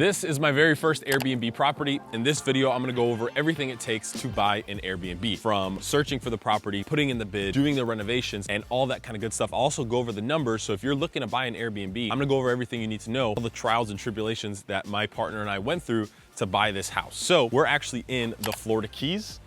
This is my very first Airbnb property. In this video, I'm gonna go over everything it takes to buy an Airbnb, from searching for the property, putting in the bid, doing the renovations, and all that kind of good stuff. I'll also go over the numbers. So if you're looking to buy an Airbnb, I'm gonna go over everything you need to know, all the trials and tribulations that my partner and I went through to buy this house. So we're actually in the Florida Keys.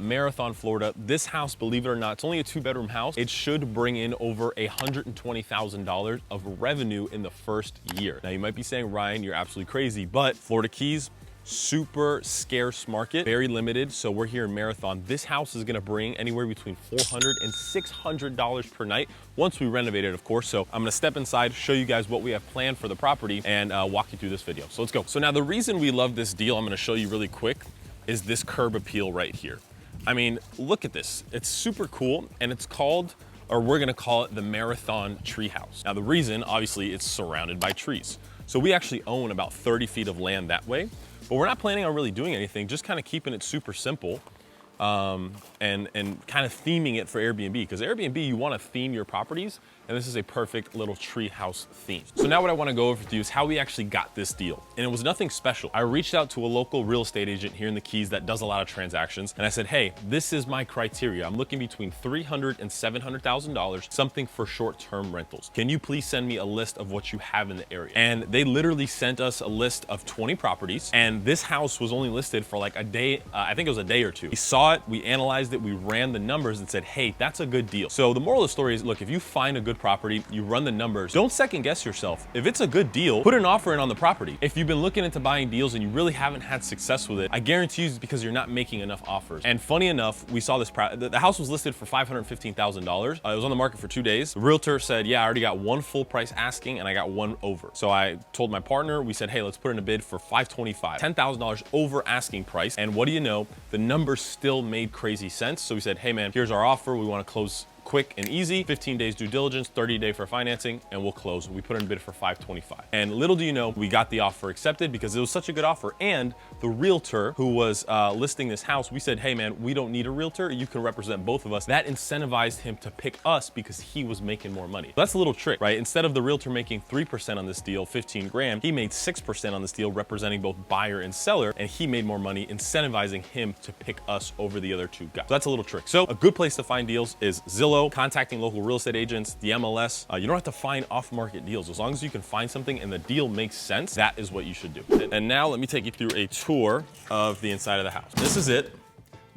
Marathon, Florida. This house, believe it or not, it's only a 2-bedroom house. It should bring in over $120,000 of revenue in the first year. Now you might be saying, Ryan, you're absolutely crazy, but Florida Keys, super scarce market, very limited. So we're here in Marathon. This house is gonna bring anywhere between $400 and $600 per night once we renovate it, of course. So I'm gonna step inside, show you guys what we have planned for the property, and walk you through this video. So let's go. So now the reason we love this deal, I'm gonna show you really quick, is this curb appeal right here. I mean, look at this. It's super cool, and it's called, or we're gonna call it, the Marathon Treehouse. Now the reason, obviously, it's surrounded by trees. So we actually own about 30 feet of land that way, but we're not planning on really doing anything, just kind of keeping it super simple and kind of theming it for Airbnb, because Airbnb, you wanna theme your properties, and this is a perfect little treehouse theme. So now what I wanna go over with you is how we actually got this deal. And it was nothing special. I reached out to a local real estate agent here in the Keys that does a lot of transactions. And I said, hey, this is my criteria. I'm looking between $300,000 and $700,000, something for short-term rentals. Can you please send me a list of what you have in the area? And they literally sent us a list of 20 properties. And this house was only listed for like a day, I think it was a day or two. We saw it, we analyzed it, we ran the numbers and said, hey, that's a good deal. So the moral of the story is, look, if you find a good property, you run the numbers, don't second guess yourself. If it's a good deal, put an offer in on the property. If you've been looking into buying deals and you really haven't had success with it, I guarantee you it's because you're not making enough offers. And funny enough, we saw this, the house was listed for $515,000. It was on the market for 2 days. The realtor said, yeah, I already got one full price asking and I got one over. So I told my partner, we said, hey, let's put in a bid for $525, $10,000 over asking price. And what do you know? The numbers still made crazy sense. So we said, hey man, here's our offer. We want to close quick and easy, 15 days due diligence, 30-day for financing, and we'll close. We put in a bid for $525. And little do you know, we got the offer accepted because it was such a good offer. And the realtor who was listing this house, we said, hey man, we don't need a realtor. You can represent both of us. That incentivized him to pick us because he was making more money. That's a little trick, right? Instead of the realtor making 3% on this deal, 15 grand, he made 6% on this deal, representing both buyer and seller, and he made more money, incentivizing him to pick us over the other two guys. So that's a little trick. So a good place to find deals is Zillow, contacting local real estate agents, the MLS. You don't have to find off-market deals. As long as you can find something and the deal makes sense, that is what you should do. And now let me take you through a tour of the inside of the house. This is it.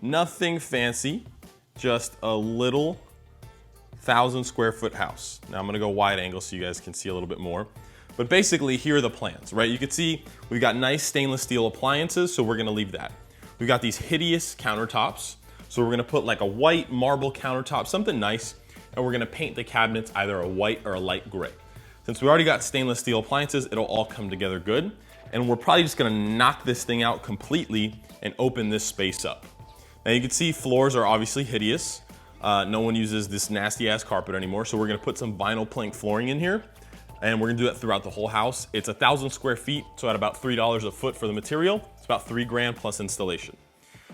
Nothing fancy, just a little 1,000 square foot house. Now I'm gonna go wide angle so you guys can see a little bit more. But basically, here are the plans, right? You can see we've got nice stainless steel appliances, so we're gonna leave that. We've got these hideous countertops. So we're gonna put like a white marble countertop, something nice, and we're gonna paint the cabinets either a white or a light gray. Since we already got stainless steel appliances, it'll all come together good. And we're probably just gonna knock this thing out completely and open this space up. Now you can see floors are obviously hideous. No one uses this nasty ass carpet anymore. So we're gonna put some vinyl plank flooring in here, and we're gonna do that throughout the whole house. It's 1,000 square feet, so at about $3 a foot for the material. It's about $3 grand plus installation.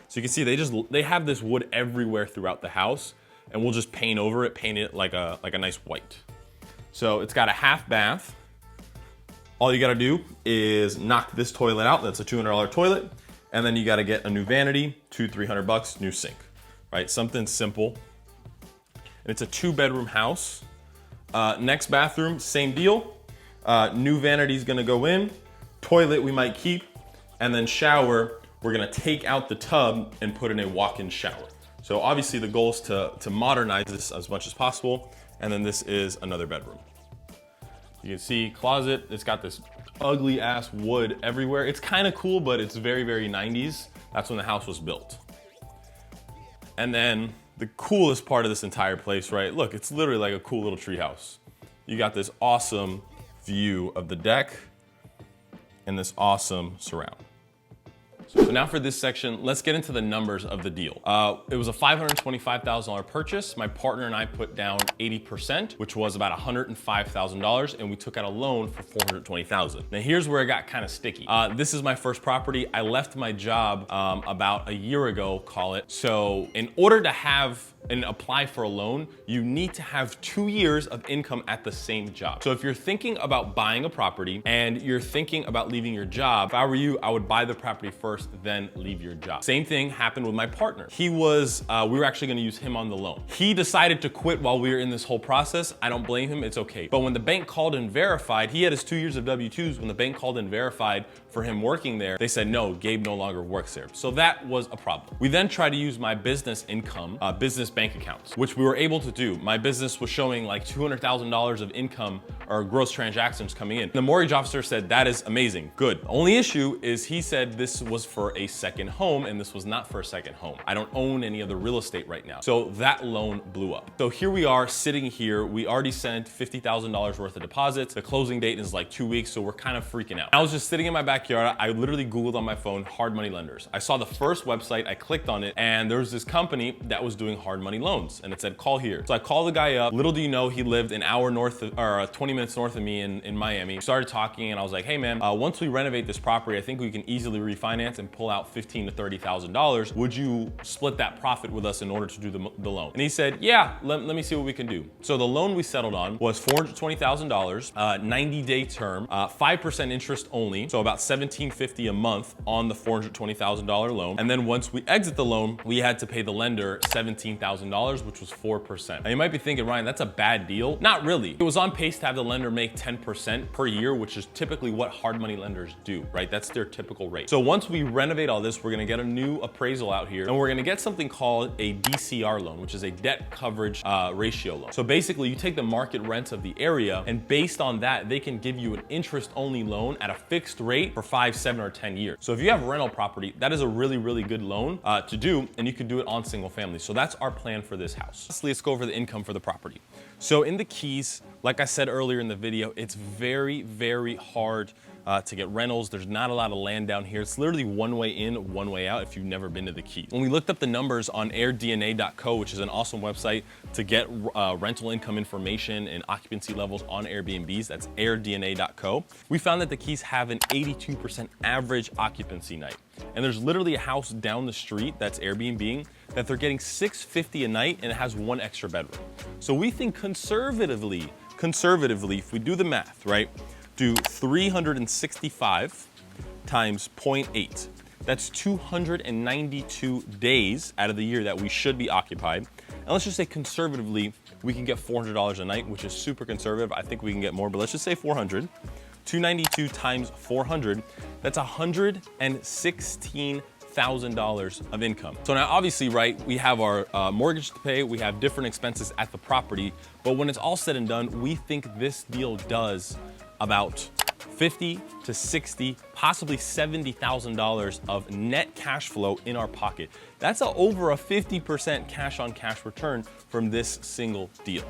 So you can see they have this wood everywhere throughout the house, and we'll just paint over it, paint it like a nice white. So it's got a half bath. All you gotta do is knock this toilet out. That's a $200 toilet. And then you gotta get a new vanity, $200-300, new sink, right? Something simple. And it's a 2-bedroom house. Next bathroom, same deal. New vanity's gonna go in, toilet we might keep, and then shower, we're gonna take out the tub and put in a walk-in shower. So obviously the goal is to modernize this as much as possible. And then this is another bedroom. You can see closet, it's got this ugly ass wood everywhere. It's kind of cool, but it's very, very 90s. That's when the house was built. And then the coolest part of this entire place, right? Look, it's literally like a cool little tree house. You got this awesome view of the deck and this awesome surround. So now for this section, let's get into the numbers of the deal. It was a $525,000 purchase. My partner and I put down 80%, which was about $105,000, and we took out a loan for $420,000. Now here's where it got kind of sticky. This is my first property. I left my job about a year ago, call it. So in order to have and apply for a loan, you need to have 2 years of income at the same job. So if you're thinking about buying a property and you're thinking about leaving your job, if I were you, I would buy the property first, then leave your job. Same thing happened with my partner. We were actually gonna use him on the loan. He decided to quit while we were in this whole process. I don't blame him, it's okay. But when the bank called and verified, he had his 2 years of W-2s. When the bank called and verified for him working there, they said, no, Gabe no longer works there. So that was a problem. We then tried to use my business income, business bank accounts, which we were able to do. My business was showing like $200,000 of income or gross transactions coming in. The mortgage officer said, that is amazing, good. Only issue is he said this was for a second home and this was not for a second home. I don't own any other real estate right now. So that loan blew up. So here we are sitting here. We already sent $50,000 worth of deposits. The closing date is like 2 weeks, so we're kind of freaking out. I was just sitting in my backyard. I literally Googled on my phone, hard money lenders. I saw the first website, I clicked on it, and there was this company that was doing hard money loans, and it said, call here. So I called the guy up. Little do you know, he lived an hour north of, or 20 minutes north of me in Miami. We started talking, and I was like, hey man, once we renovate this property, I think we can easily refinance and pull out $15,000 to $30,000. Would you split that profit with us in order to do the loan? And he said, yeah, let me see what we can do. So the loan we settled on was $420,000, 90-day term, 5% interest only, so about $1,750 a month on the $420,000 loan. And then once we exit the loan, we had to pay the lender $17,000, which was 4%. Now you might be thinking, Ryan, that's a bad deal. Not really. It was on pace to have the lender make 10% per year, which is typically what hard money lenders do, right? That's their typical rate. So once we renovate all this, we're gonna get a new appraisal out here, and we're gonna get something called a DCR loan, which is a debt coverage ratio loan. So basically you take the market rents of the area, and based on that, they can give you an interest-only loan at a fixed rate for 5, 7, or 10 years. So if you have rental property, that is a really, really good loan to do, and you can do it on single family. So that's our plan for this house. Lastly, let's go over the income for the property. So in the Keys, like I said earlier in the video, it's very, very hard to get rentals. There's not a lot of land down here. It's literally one way in, one way out if you've never been to the Keys. When we looked up the numbers on airdna.co, which is an awesome website to get rental income information and occupancy levels on Airbnbs, that's airdna.co, we found that the Keys have an 82% average occupancy night. And there's literally a house down the street that's Airbnb that they're getting $650 a night, and it has 1 extra bedroom. So we think conservatively, if we do the math, right? Do 365 times 0.8. That's 292 days out of the year that we should be occupied. And let's just say conservatively, we can get $400 a night, which is super conservative. I think we can get more, but let's just say 400. 292 times 400, that's $116,000 of income. So now obviously, right, we have our mortgage to pay, we have different expenses at the property, but when it's all said and done, we think this deal does about $50 to $60, possibly $70,000 of net cash flow in our pocket. That's over a 50% cash on cash return from this single deal.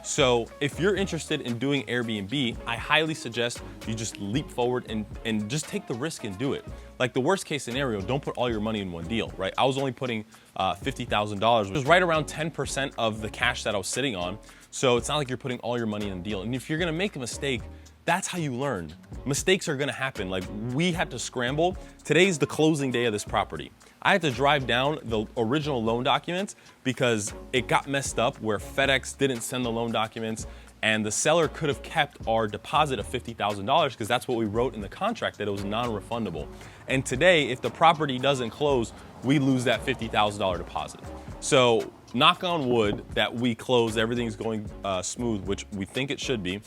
So if you're interested in doing Airbnb, I highly suggest you just leap forward and just take the risk and do it. Like the worst case scenario, don't put all your money in one deal, right? I was only putting $50,000, which was right around 10% of the cash that I was sitting on. So it's not like you're putting all your money in a deal. And if you're gonna make a mistake, that's how you learn. Mistakes are gonna happen. Like we had to scramble. Today's the closing day of this property. I had to drive down the original loan documents because it got messed up where FedEx didn't send the loan documents, and the seller could have kept our deposit of $50,000 because that's what we wrote in the contract, that it was non-refundable. And today, if the property doesn't close, we lose that $50,000 deposit. So knock on wood that we close, everything's going smooth, which we think it should be.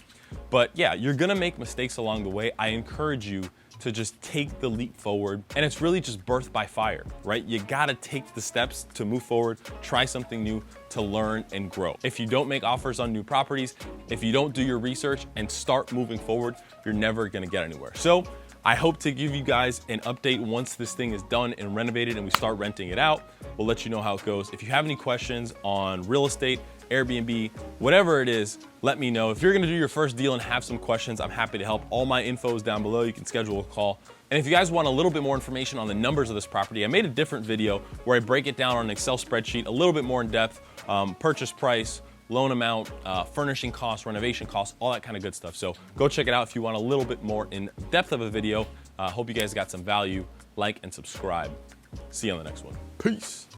But yeah, you're gonna make mistakes along the way. I encourage you to just take the leap forward, and it's really just birth by fire, right? You gotta take the steps to move forward, try something new, to learn and grow. If you don't make offers on new properties, if you don't do your research and start moving forward, you're never gonna get anywhere. So I hope to give you guys an update once this thing is done and renovated and we start renting it out. We'll let you know how it goes. If you have any questions on real estate, Airbnb, whatever it is, let me know. If you're gonna do your first deal and have some questions, I'm happy to help. All my info is down below. You can schedule a call. And if you guys want a little bit more information on the numbers of this property, I made a different video where I break it down on an Excel spreadsheet, a little bit more in depth, purchase price, loan amount, furnishing costs, renovation costs, all that kind of good stuff. So go check it out if you want a little bit more in depth of a video. Hope you guys got some value. Like and subscribe. See you on the next one. Peace.